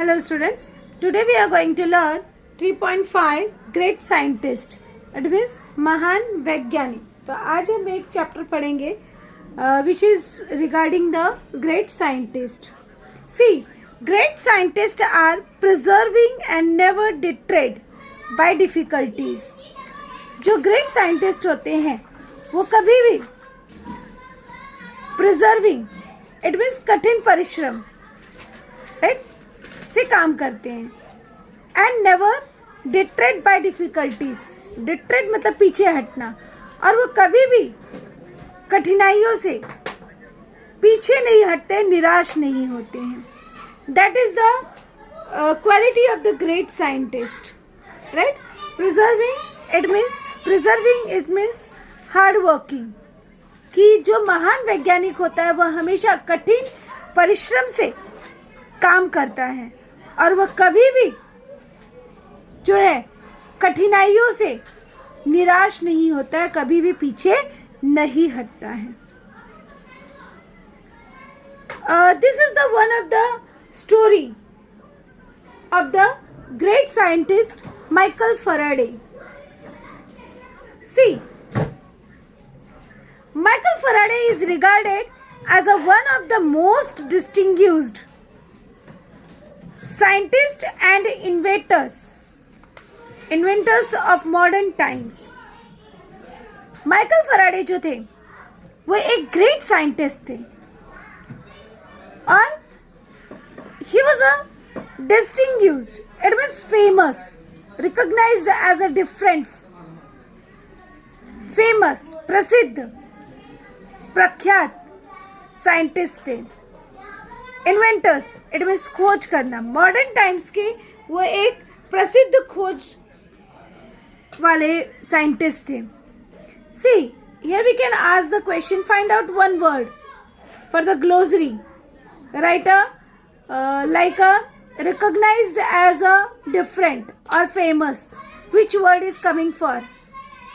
Hello students, today we are going to learn 3.5 Great Scientist. It means महान वैज्ञानिक. तो आज हम एक चैप्टर पढ़ेंगे which is regarding the great scientist. See, great scientists are preserving and never deterred by difficulties. जो great scientist होते हैं वो कभी भी preserving, it means कठिन परिश्रम, right, से काम करते हैं. And never deterred by difficulties. Deterred मतलब पीछे हटना. और वो कभी भी कठिनाइयों से पीछे नहीं हटते, निराश नहीं होते हैं. That is the quality of the great scientist, right. Preserving it means hard working. कि जो महान वैज्ञानिक होता है वह हमेशा कठिन परिश्रम से काम करता है और वह कभी भी जो है कठिनाइयों से निराश नहीं होता है, कभी भी पीछे नहीं हटता है. This is the one of the story of the great scientist Michael Faraday. See, Michael Faraday is regarded as one of the most distinguished scientists and inventors of modern times. Michael Faraday जो थे वो एक great scientist थे और he was a distinguished, it means famous, recognized as a different, famous, प्रसिद्ध, प्रख्यात scientist थे. Inventors it means खोज करना. मॉडर्न टाइम्स के वो एक प्रसिद्ध खोज वाले साइंटिस्ट थे. See, here we can ask the question, find out one word for the glossary. Right like a recognised as a different or famous. Which word is coming for?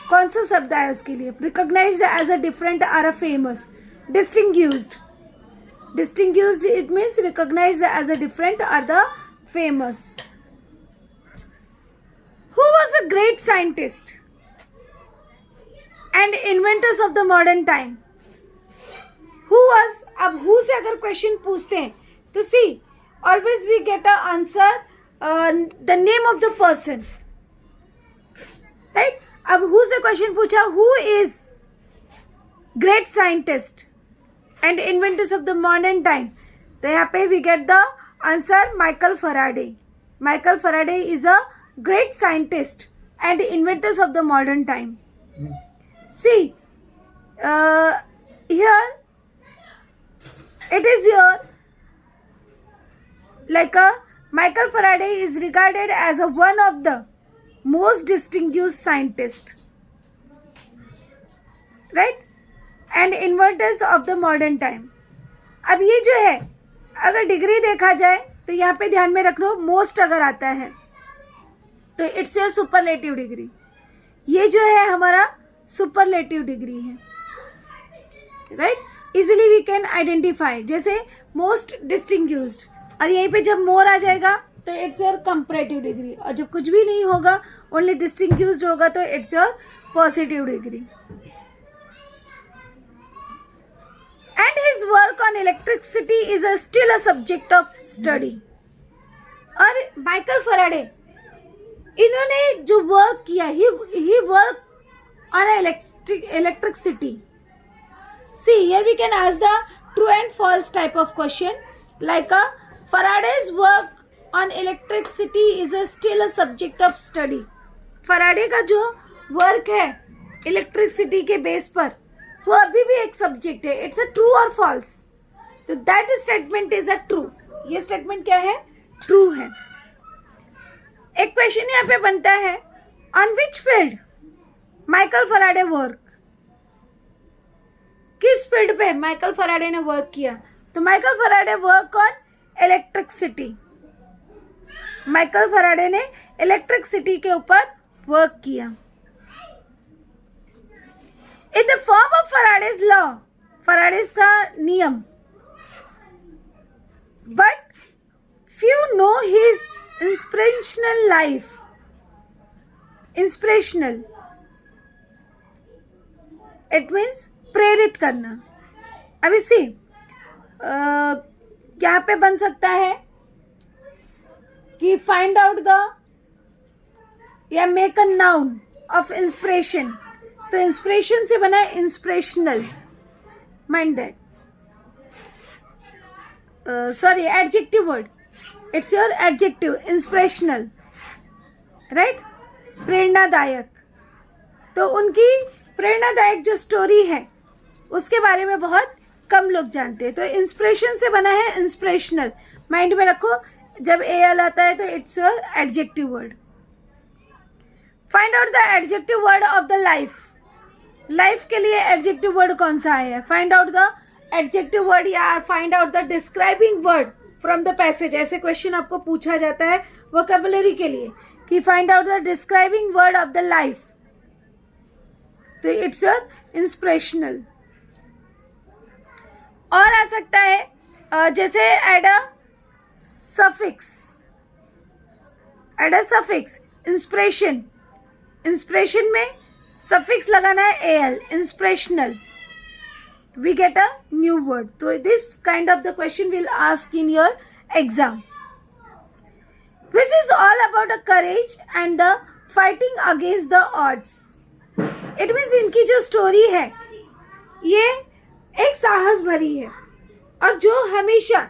कौन सा शब्द है उसके लिए? Recognised as a different or a famous. Distinguished it means recognised as a different or the famous. Who was a great scientist and inventors of the modern time? Who was? अब who से अगर question पूछते हैं तो see, always we get a answer the name of the person, right. अब who से question पूछा, who is great scientist and inventors of the modern time, तो यहाँ पे we get the answer Michael Faraday. Michael Faraday is a great scientist and inventors of the modern time. See, here it is here like a Michael Faraday is regarded as one of the most distinguished scientist, right, and inventors of the modern time. अब ये जो है अगर degree देखा जाए तो यहाँ पे ध्यान में रख लो, मोस्ट अगर आता है तो इट्स ए सुपरलेटिव डिग्री. ये जो है हमारा सुपरलेटिव डिग्री है, right. Easily we can identify, जैसे मोस्ट डिस्टिंग्यूज्ड, और यहीं पे जब मोर आ जाएगा तो इट्स योर कंपैरेटिव डिग्री, और जब कुछ भी नहीं होगा ओनली डिस्टिंग्यूज्ड होगा तो it's your positive degree. And his work on electricity is still a subject of study. और माइकल फैराडे इन्होंने जो वर्क किया, he work on electricity. See, here we can ask the true and false type of question. Like Faraday's work on electricity is still a subject of study. Faraday का जो work है electricity के base पर वो अभी भी एक subject है. इट्स अ ट्रू और फॉल्स. तो that statement is a true. ये स्टेटमेंट क्या है? ट्रू है. एक क्वेश्चन यहाँ पे बनता है, on which field Michael Faraday work? किस फील्ड पे माइकल फैराडे ने वर्क किया? तो Michael Faraday work on electricity. Michael Faraday ने इलेक्ट्रिसिटी के ऊपर वर्क किया. In the form of Faraday's law, Faraday's का नियम, but you know his inspirational life, inspirational, it means प्रेरित करना. अभी सी यहाँ पे बन सकता है कि फाइंड आउट द या make a noun of inspiration. तो इंस्पिरेशन से बना है inspirational. Mind that. Sorry, adjective word. It's your adjective. Inspirational, right. प्रेरणादायक. तो उनकी प्रेरणादायक जो स्टोरी है उसके बारे में बहुत कम लोग जानते हैं. तो इंस्पिरेशन से बना है इंस्पिरेशनल. माइंड में रखो, जब एल आता है तो it's your adjective word. Find out the adjective word of the life. Life के लिए एडजेक्टिव वर्ड कौन सा है? Find out the adjective word या find out the describing word from the passage. ऐसे क्वेश्चन आपको पूछा जाता है वोकैबुलरी के लिए कि find out the describing word of the life. तो इट्स योर इंस्पिरेशनल. और आ सकता है जैसे add a suffix. Add a suffix. Inspiration. Inspiration में सफिक्स लगाना है L. Inspirational. we get a new word. So this kind of the question will ask in your exam, which is all about the courage and the fighting against the odds. It means इनकी जो story है ये एक साहस भरी है और जो हमेशा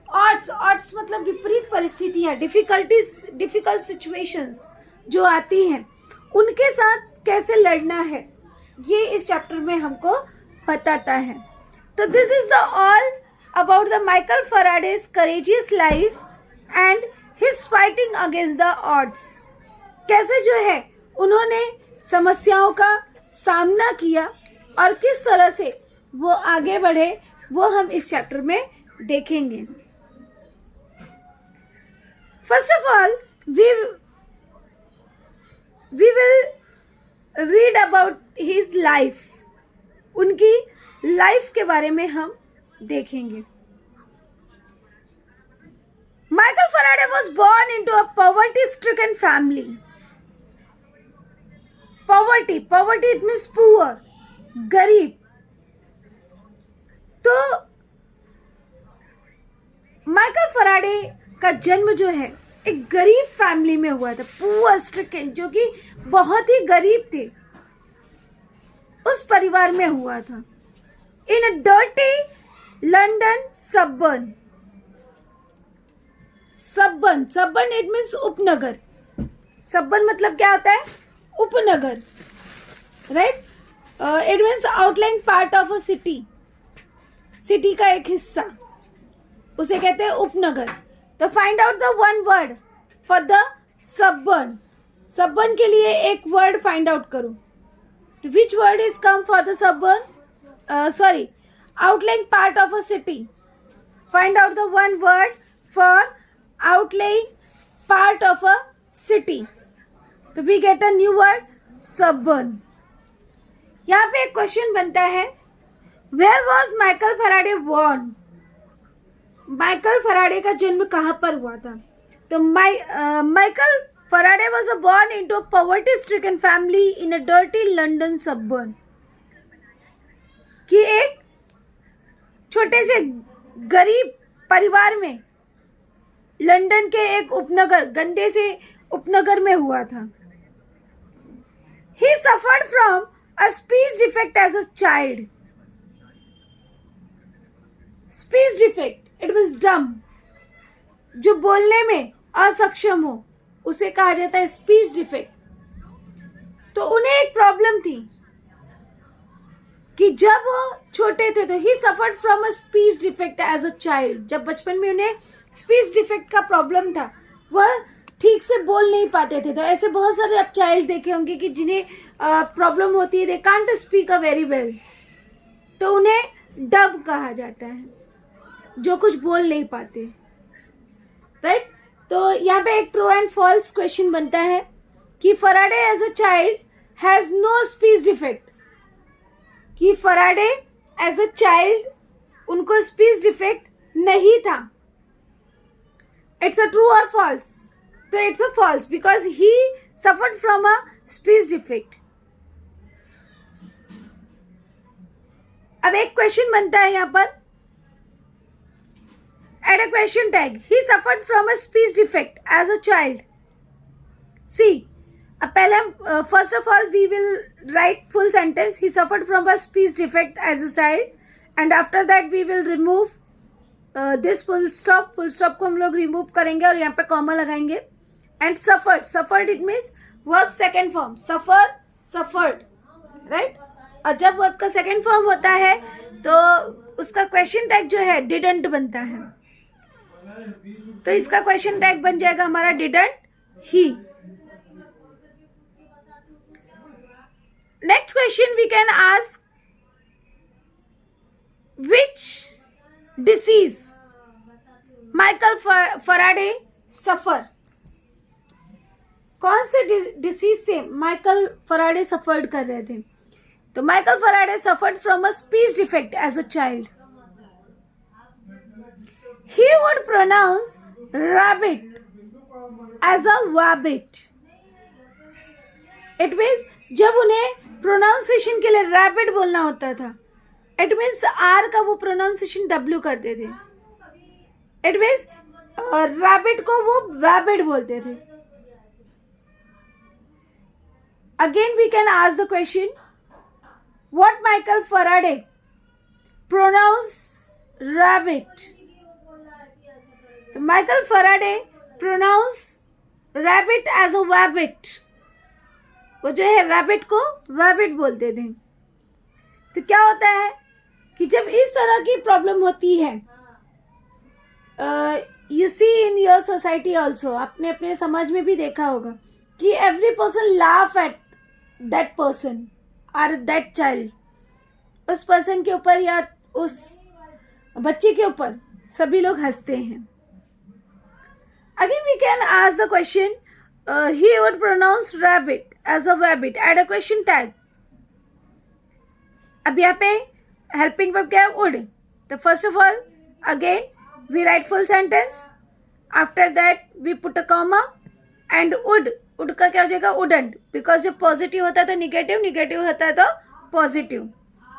odds मतलब विपरीत परिस्थितियाँ, डिफिकल्ट सिचुएशंस जो आती हैं उनके साथ कैसे लड़ना है ये इस चैप्टर में हमको बताता है. तो this is the all about the Michael Faraday's courageous life and his fighting against the odds. कैसे जो है उन्होंने समस्याओं का सामना किया और किस तरह से वो आगे बढ़े वो हम इस चैप्टर में देखेंगे. First of all we will read about his life. उनकी लाइफ के बारे में हम देखेंगे. Michael Faraday was born into a poverty-stricken family. Poverty it means poor, गरीब. तो माइकल फैराडे का जन्म जो है एक गरीब फैमिली में हुआ था. पुअर स्ट्रिकन, जो कि बहुत ही गरीब थे, उस परिवार में हुआ था. In a dirty London suburb. Suburb it means उपनगर. सबर्न मतलब क्या होता है? उपनगर, right. It means outline part of a city. City का एक हिस्सा, उसे कहते हैं उपनगर. तो find out the one word for the suburb. Suburb के लिए एक वर्ड फाइंड आउट करो. Which word is come for the suburb? Outlying part of a city. Find out the one word for outlying part of a city. So we get a new word, suburb. यहाँ पे एक question बनता है, Where was Michael Faraday born? Michael Faraday का जन्म कहाँ पर हुआ था? तो Michael Faraday was born into a poverty-stricken family in a dirty London suburb. कि एक छोटे से गरीब परिवार में लंदन के एक उपनगर, गंदे से उपनगर में हुआ था. He suffered from a speech defect as a child. Speech defect, it means dumb. जो बोलने में असक्षम हो उसे कहा जाता है स्पीच डिफेक्ट. तो उन्हें एक प्रॉब्लम थी कि जब वो छोटे थे तो ही suffered from a speech defect as a child. जब बचपन में उन्हें स्पीच डिफेक्ट का प्रॉब्लम था, वह ठीक से बोल नहीं पाते थे. तो ऐसे बहुत सारे आप चाइल्ड देखे होंगे कि जिन्हें प्रॉब्लम होती है, they can't speak a very well. तो उन्हें डब कहा जाता है, जो कुछ बोल नहीं पाते, राइट. तो यहाँ पे एक ट्रू एंड फॉल्स क्वेश्चन बनता है कि Faraday as a child has no speech defect. कि फैराडे एज अ चाइल्ड उनको स्पीच डिफेक्ट नहीं था. It's a true or false? तो it's a false because he suffered from a speech defect. अब एक क्वेश्चन बनता है यहाँ पर. Add a question tag. He suffered from a speech defect as a child. See, अब पहले हम first of all we will write full sentence. He suffered from a speech defect as a child, and after that we will remove this full stop. Full stop को हम लोग remove करेंगे और यहाँ पे comma लगाएंगे. And suffered it means verb second form. Suffered, right? और जब verb का second form होता है तो उसका question tag जो है didn't बनता है. तो इसका क्वेश्चन टैग बन जाएगा हमारा didn't he. Next question we can ask which disease Michael Faraday suffer. कौन से डिसीज से माइकल फराडे सफर्ड कर रहे थे? तो Michael Faraday suffered from a speech defect as a child. He would pronounce rabbit as a wabbit. It means जब उन्हें pronunciation के लिए रैबिट बोलना होता था, it means R का वो प्रोनाउंसिएशन W करते थे. It means रैबिट को वो wabbit बोलते थे. Again we can ask the question, what Michael Faraday pronounced rabbit? तो Michael Faraday pronounce rabbit as a wabbit. वो जो है रैबिट को वैबिट बोलते थे. तो क्या होता है कि जब इस तरह की प्रॉब्लम होती है, you see in your society also, आपने अपने समाज में भी देखा होगा कि every person laugh at that person और दैट चाइल्ड. उस पर्सन के ऊपर या उस बच्चे के ऊपर सभी लोग हंसते हैं. Again we can ask the question, he would pronounce rabbit as a wabbit. Add a question tag. अब यहाँ पे helping verb क्या है? would. तो first of all again we write full sentence. After that we put a comma and would का क्या हो जाएगा? wouldn't. because जब positive होता है तो negative, negative होता है तो positive.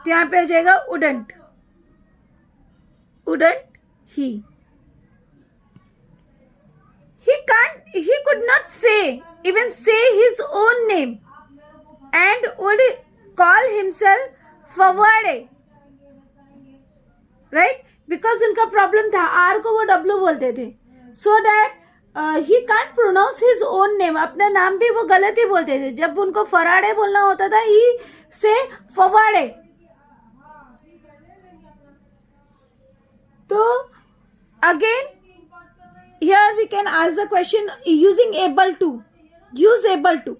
तो यहाँ पे हो जाएगा wouldn't he. He could not even say his own name and would call himself Fawade, right? Because उनका प्रॉब्लम था, R को वो W बोलते थे, so that he can't pronounce his own name. अपना नाम भी वो गलत ही बोलते थे. जब उनको फराडे बोलना होता था he say फवाड़े. तो again here we can ask the question using able to. use able to.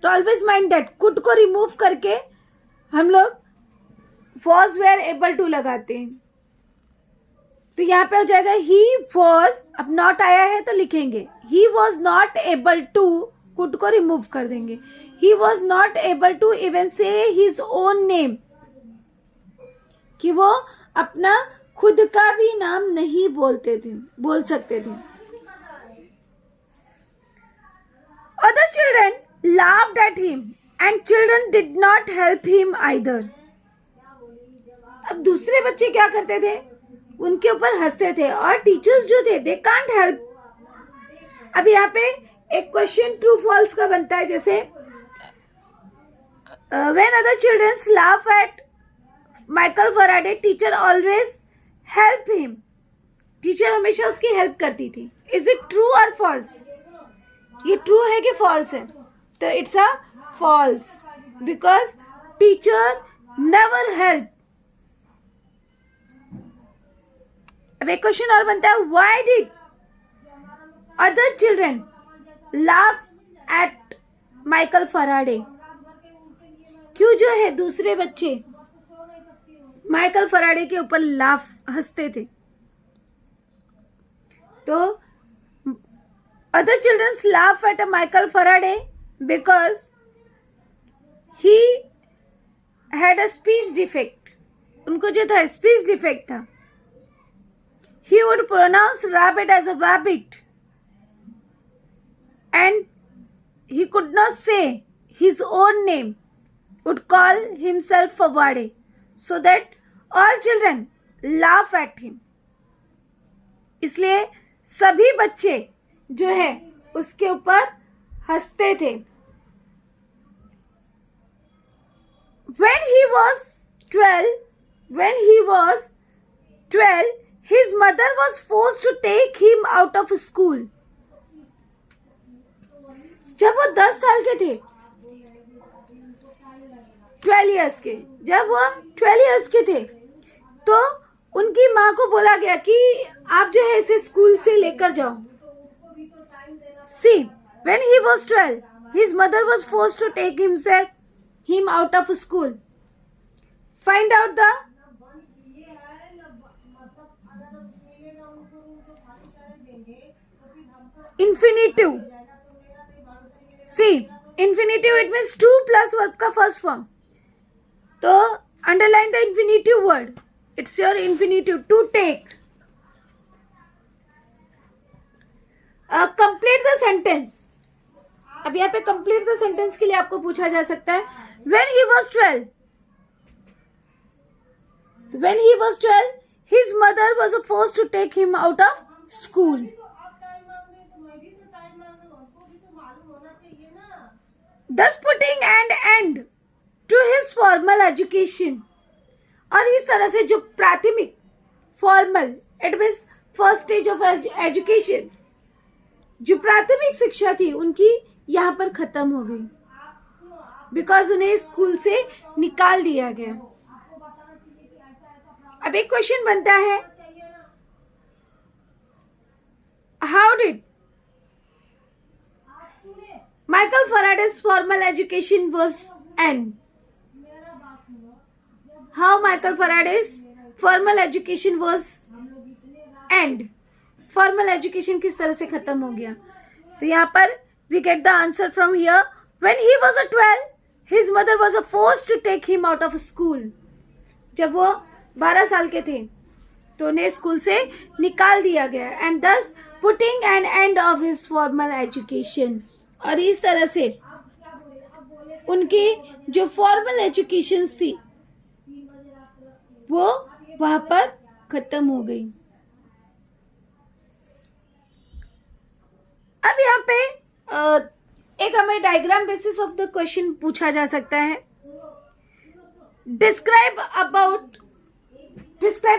तो always mind that could को remove करके हम लोग was were able to लगाते हैं. तो यहाँ पे हो जाएगा he was. अब not आया है तो लिखेंगे he was not able to. could को remove कर देंगे. he was not able to even say his own name. कि वो अपना खुद का भी नाम नहीं बोल सकते थे. Other children laughed at him and children did not help him either. अब दूसरे बच्चे क्या करते थे? उनके ऊपर हंसते थे और टीचर्स जो थे they can't help. अब यहाँ पे एक क्वेश्चन ट्रू फॉल्स का बनता है, जैसे when other children laugh at Michael Faraday, teacher always help him. Teacher हमेशा उसकी हेल्प करती थी. इज इट ट्रू और फॉल्स? ये ट्रू है कि फॉल्स है? तो it's a false because teacher never help. अब एक क्वेश्चन और बनता है, why did other children laugh at Michael Faraday? क्यों जो है दूसरे बच्चे माइकल फराडे के ऊपर लाफ हंसते थे? तो other childrens laugh at Michael Faraday because he had a speech defect. उनको जो था स्पीच डिफेक्ट था. he would pronounce rabbit as a wabbit, and he could not say his own name, would call himself Fawade, so that all children laugh at him. इसलिए सभी बच्चे जो है उसके ऊपर हंसते थे. When he was 12, his mother was forced to take him out of school. जब वो 10 साल के थे, 12 इयर्स के, जब वो 12 इयर्स के थे, तो उनकी माँ को बोला गया कि आप जो है इसे स्कूल से लेकर जाओ. See, when he was 12, his mother was forced to take him out of school. Find out the infinitive. See, infinitive it means to plus verb का first form. तो underline the infinitive word. It's your infinitive, to take. Complete the sentence. अब यहाँ पे complete the sentence के लिए आपको पूछा जा सकता है when he was 12. When he was 12, his mother was forced to take him out of school. Thus putting an end to his formal education. और इस तरह से जो प्राथमिक formal it means first stage of education, जो प्राथमिक शिक्षा थी उनकी यहाँ पर खत्म हो गई, बिकॉज उन्हें स्कूल से निकाल दिया गया. अब एक क्वेश्चन बनता है, how did Michael Faraday's formal education was end? How Michael Faraday's formal education was end? Formal education किस तरह से खत्म हो गया? तो यहाँ पर we get the answer from here. When he was 12, his mother was forced to take him out of school. जब वो 12 साल के थे तो उन्हें स्कूल से निकाल दिया गया, and thus putting an end of his formal education. और इस तरह से उनकी जो फॉर्मल एजुकेशन थी वो वहां पर खत्म हो गई. अब यहाँ पे एक हमें diagram basis of the question पूछा जा सकता है. Describe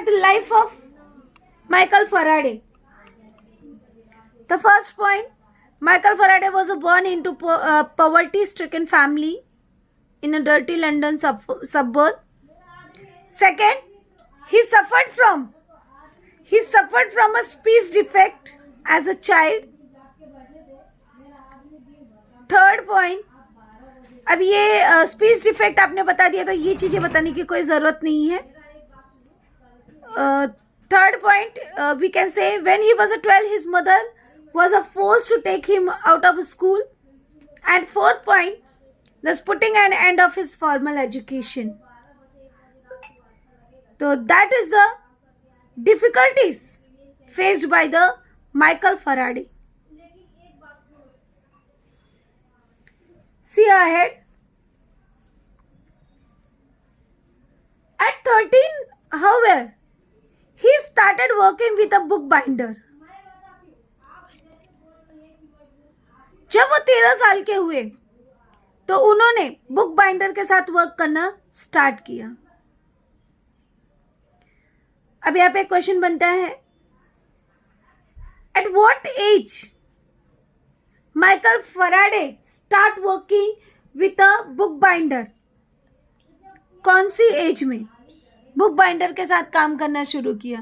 the life of Michael Faraday. The first point, Michael Faraday was born into poverty-stricken family in a dirty London suburb. Second, he suffered from a speech defect as a child. Third point, अब ये speech defect आपने बता दिया तो ये चीजें बताने की कोई जरूरत नहीं है. Third point, we can say when he was 12, his mother was forced to take him out of school. And fourth point, thus putting an end of his formal education. So that is the difficulties faced by the Michael Faraday. See ahead. At 13, however, he started working with a bookbinder. जब वो 13 साल के हुए तो उन्होंने book binder के साथ work करना स्टार्ट किया. अब यहाँ पे क्वेश्चन बनता है, at what age Michael Faraday start working with a book binder. कौन सी एज में बुक बाइंडर के साथ काम करना शुरू किया?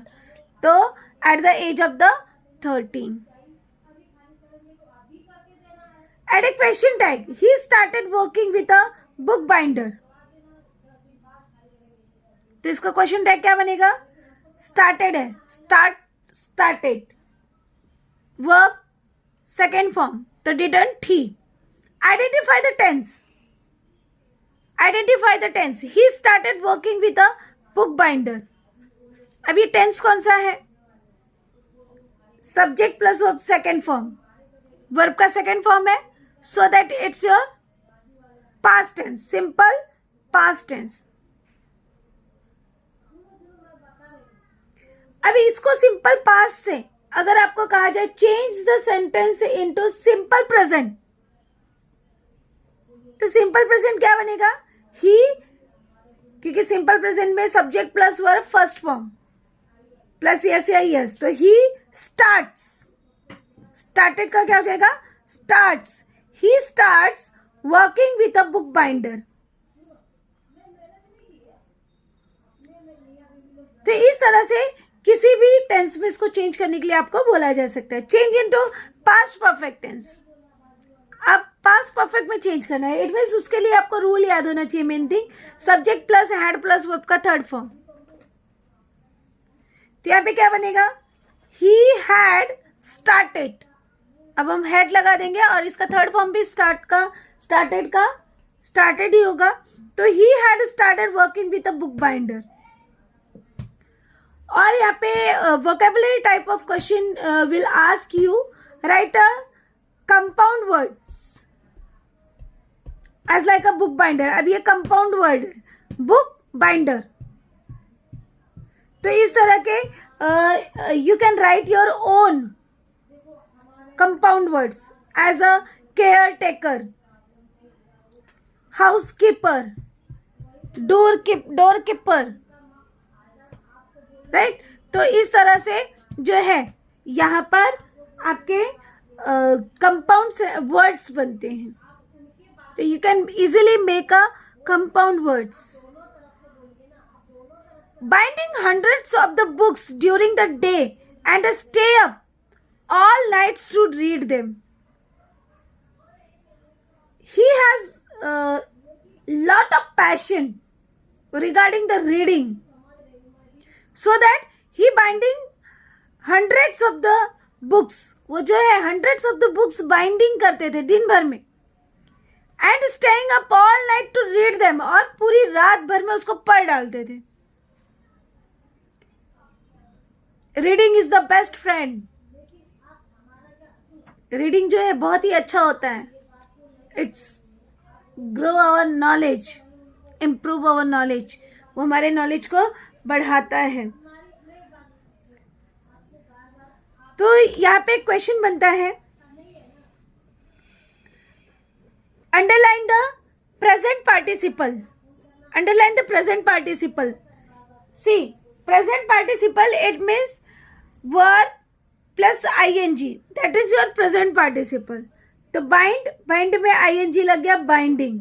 तो at the age of the 13. Add a question tag. He started working with a bookbinder. तो इसका क्वेश्चन टैग क्या बनेगा? स्टार्टेड है, started. Verb second form. तो didn't he? Identify the tense. He started working with a bookbinder. अब ये tense कौन सा है? Subject plus verb second form, verb का सेकेंड फॉर्म है, so that it's your past tense, simple past tense. अभी इसको सिंपल पास्ट से अगर आपको कहा जाए change the sentence into simple present, तो सिंपल प्रेजेंट क्या बनेगा? ही, क्योंकि सिंपल प्रेजेंट में subject plus verb first form plus es या यस, तो ही स्टार्ट्स, स्टार्टेड का क्या हो जाएगा? Starts. He starts working with a book binder. तो इस तरह से किसी भी टेंस में इसको चेंज करने के लिए आपको बोला जा सकता है. Change into past perfect tense. अब पास्ट परफेक्ट में चेंज करना है, इट मीन्स उसके लिए आपको रूल याद होना चाहिए. Main thing, subject plus had plus verb का थर्ड फॉर्म. तो यहाँ पे क्या बनेगा? He had started. अब हम हैड लगा देंगे और इसका थर्ड फॉर्म भी स्टार्टेड ही होगा. तो he had started working with a book binder. और यहाँ पे vocabulary type of question will ask you write a compound words as like a book binder. अब ये कंपाउंड वर्ड है, बुक बाइंडर. तो इस तरह के you can write your own compound words as a caretaker, housekeeper, doorkeeper, right. तो इस तरह से जो है यहाँ पर आपके कंपाउंड वर्ड्स बनते हैं. तो you can easily make a compound words. Binding hundreds of the books during the day and stay up all nights to read them. He has a lot of passion regarding the reading, so that he binding hundreds of the books. वो जो है hundreds of the books binding करते थे दिन भर में, and staying up all night to read them, और पूरी रात भर में उसको पढ़ डालते थे. Reading is the best friend. Reading जो है बहुत ही अच्छा होता है. It's grow our knowledge, improve our knowledge. वो हमारे नॉलेज को बढ़ाता है. तो यहाँ पे क्वेश्चन बनता है, underline the present participle. Underline the present participle. See, present participle, it means verb plus ing, that is your present participle. तो bind में ing लग गया, binding.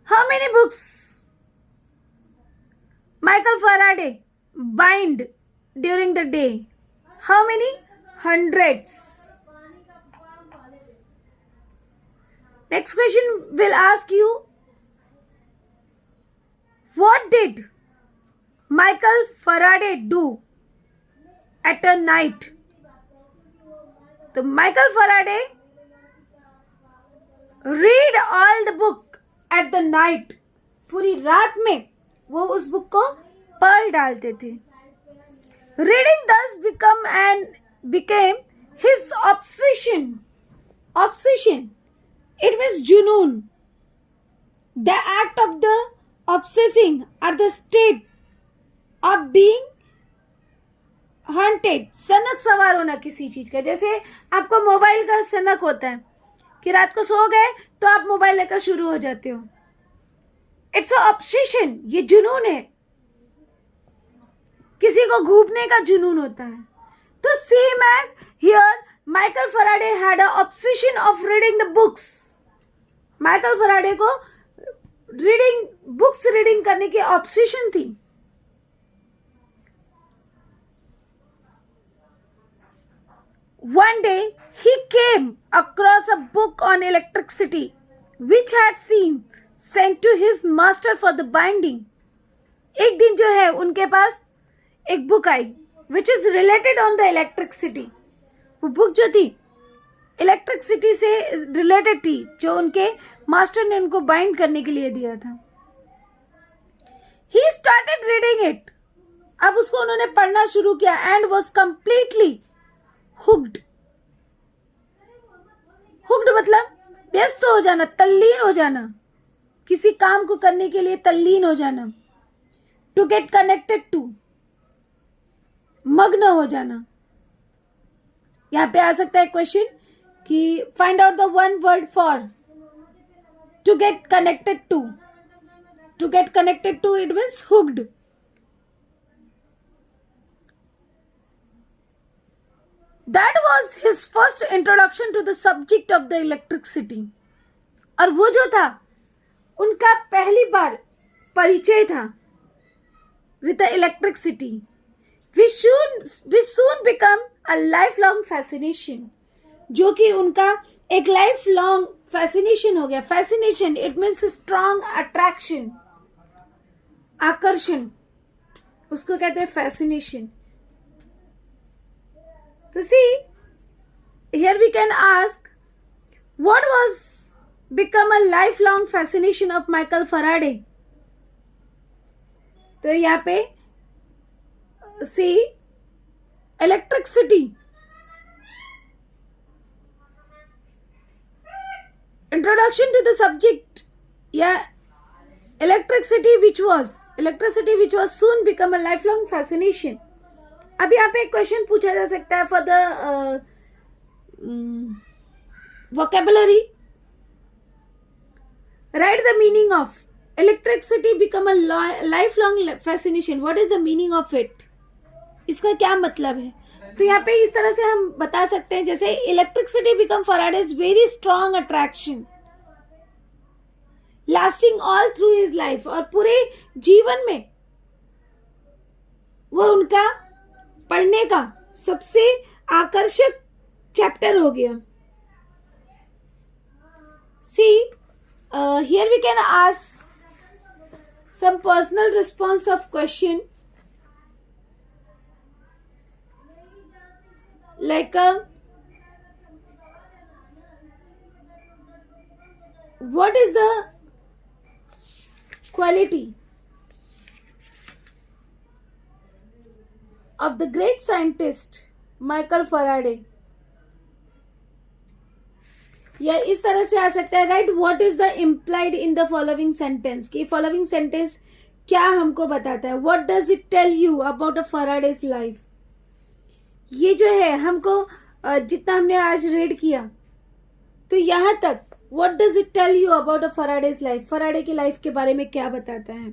How many books Michael Faraday bind during the day? How many? Hundreds. Next question will ask you, what did Michael Faraday do at a night? तो Michael Faraday read all the book at the night. पूरी रात में वो उस book को पढ़ डालते थे. Reading thus became his obsession. Obsession. It means junoon. The act of the obsessing or the state of being haunted. सनक सवार होना किसी चीज का. जैसे आपको मोबाइल का सनक होता है कि रात को सो गए तो आप मोबाइल लेकर शुरू हो जाते हो. It's a obsession. ये जुनून है. किसी को घूमने का जुनून होता है. तो same as here Michael Faraday had a obsession of reading the books. Michael Faraday को बुक्स रीडिंग करने की ऑब्सेशन थी. One day he came across a book on electricity which had been sent to his master for the binding. एक दिन जो है उनके पास एक book I which is related on the electricity. वो बुक जो थी इलेक्ट्रिसिटी से रिलेटेड थी, जो उनके मास्टर ने उनको बाइंड करने के लिए दिया था. He started reading it. अब उसको उन्होंने पढ़ना शुरू किया and was completely hooked. Hooked मतलब व्यस्त हो जाना, तल्लीन हो जाना, किसी काम को करने के लिए तल्लीन हो जाना. टू गेट कनेक्टेड टू, मग्न हो जाना. यहां पे आ सकता है क्वेश्चन कि find out the one word for to get connected to. To get connected to it means hooked. That was his first introduction to the subject of the electricity. और वो जो था उनका पहली बार परिचय था with the electricity. Which soon become a lifelong fascination. जो कि उनका एक lifelong fascination हो गया. Fascination it means strong attraction. आकर्षण उसको कहते हैं fascination. So see, here we can ask, what was become a lifelong fascination of Michael Faraday? तो यहाँ पे see, electricity. Introduction to the subject. Yeah, electricity which was soon become a lifelong fascination. अब यहाँ पे एक question पूछा जा सकता है for the vocabulary. Right the meaning of electricity become a life long fascination. What is the meaning of it? इसका क्या मतलब है? तो यहाँ पे इस तरह से हम बता सकते हैं जैसे electricity become Faraday's very strong attraction lasting all through his life. और पूरे जीवन में वो उनका पढ़ने का सबसे आकर्षक चैप्टर हो गया. See, here we can ask some personal response of question like what is the quality of the great scientist Michael Faraday? या इस तरह से आ सकता है right. What is the implied in the following sentence. कि फॉलोइंग सेंटेंस क्या हमको बताता है? What does it tell you about a Faraday's life. ये जो है हमको जितना हमने आज रीड किया तो यहाँ तक what does it tell you about a Faraday's life. Faraday की लाइफ के बारे में क्या बताता है?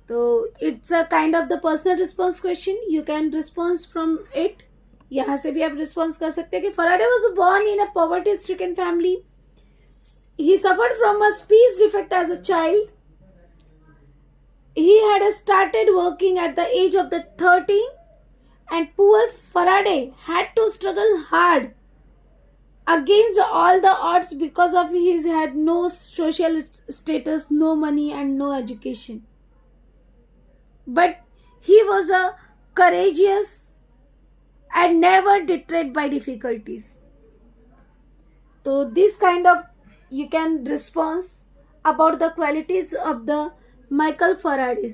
तो it's a kind of the personal response question. You can response from it. यहाँ से भी आप रिस्पॉन्स कर सकते हैं कि Faraday was born in a poverty stricken family. He suffered from a speech defect as a child. He had started working at the age of the 13 and poor Faraday had to struggle hard against all the odds because of his had no social status, no money and no education. But he was a courageous and never deterred by difficulties. So this kind of you can response about the qualities of the Michael Faraday.